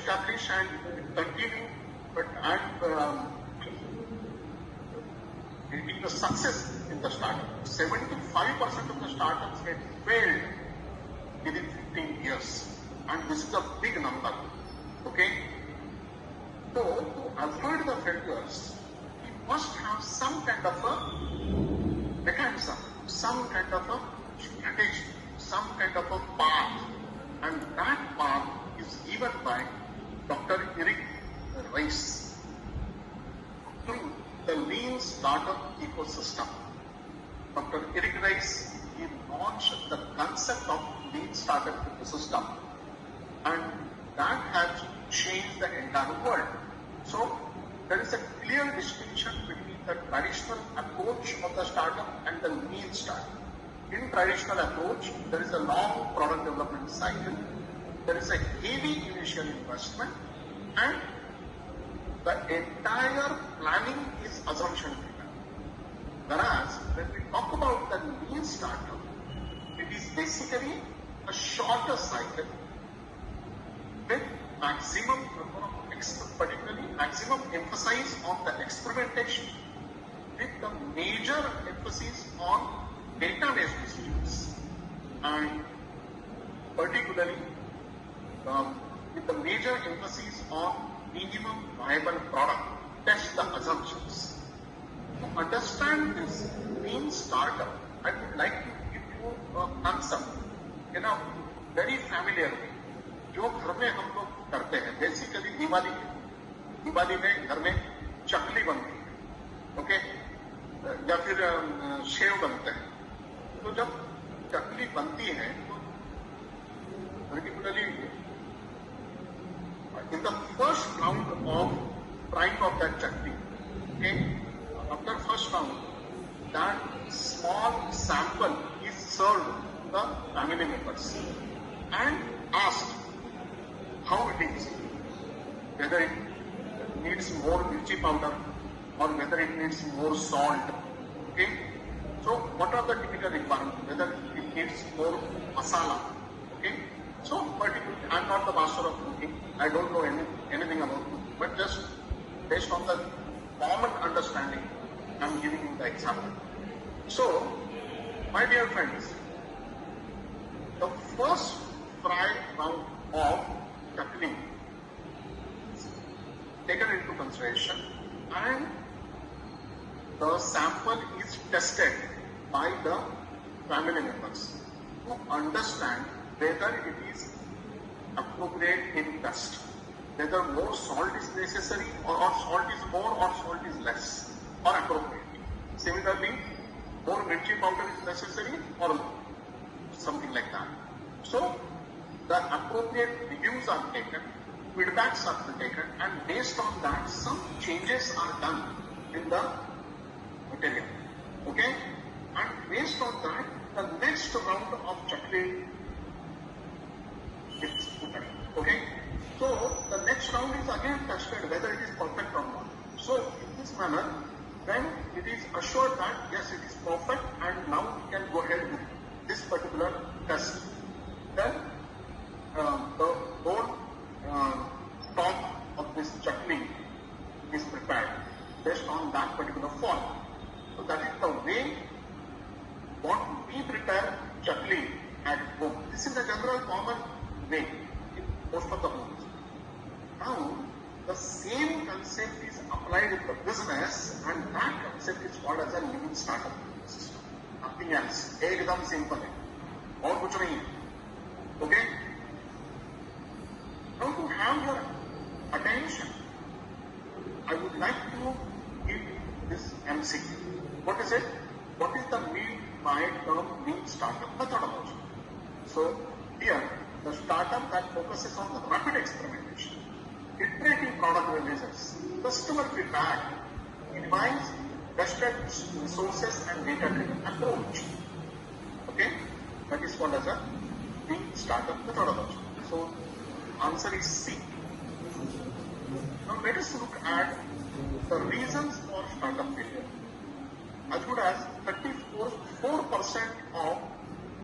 establish and continue, but in the success in the startup. 75% of the startups get failed within 15 years, and this is a big number. Okay? So to avoid the failures, we must have some kind of a mechanism, some kind of a strategy, some kind of a path, and that path is given by Dr. Rane through the lean startup ecosystem. Dr. Rane, he launched the concept of lean startup ecosystem, and that has changed the entire world. So there is a clear distinction between the traditional approach of the startup and the lean startup. In traditional approach, there is a long product development cycle, there is a heavy initial investment, and the entire planning is assumption driven. Whereas when we talk about the lean startup, it is basically a shorter cycle with particularly maximum emphasis on the experimentation, with the major emphasis on data-based decisions, and particularly with the major emphasis on minimum viable product, test the assumptions. To understand this lean startup, I would like to give you a concept in a very familiar way. जो घर में हम लोग करते हैं, basically Diwali में घर में चकली बनती है, ओके, या फिर शेव बनते हैं. तो जब चकली बनती है तो particularly in the first round of frying of that chutney, okay, after first round, that small sample is served to the family members and asked how it is, whether it needs more mirchi powder or whether it needs more salt. Okay, so what are the typical requirements? Whether it needs more masala. Okay, so particularly, I am not the master of cooking. I don't know anything about cooking, but just based on the common understanding, I am giving you the example. So, my dear friends, the first fry round of chutney is taken into consideration, and the sample is tested by the family members to understand whether it is appropriate in test, whether more salt is necessary or salt is more or salt is less or appropriate. Similarly, more mirchi powder is necessary or something like that. So the appropriate reviews are taken, feedbacks are taken, and based on that some changes are done in the material. Okay, and based on that the next round of chutney is put. Okay, so the next round is again tested whether it is perfect or not. So in this manner, then it is assured that yes, it is perfect, and now we can go ahead with this particular test. Then the whole top of this chutney is prepared based on that particular form. So that is the way what we prepare chutney at home. This is a general common way in most of the homes. Now, the same concept is applied in the business, and that concept is called as a lean startup system. Nothing else. एकदम simple है. और कुछ नहीं है. Okay? Now, to have your attention, I would like to give this MCQ. What is it? What is the mean by term lean startup methodology? So, here, the startup that focuses on the rapid experimentation, iterative product releases, customer feedback, invites vested resources and data-driven approach. Okay? That is called as a lean startup methodology. So, answer is C. Now, let us look at the reasons for startup failure. As good as 34% of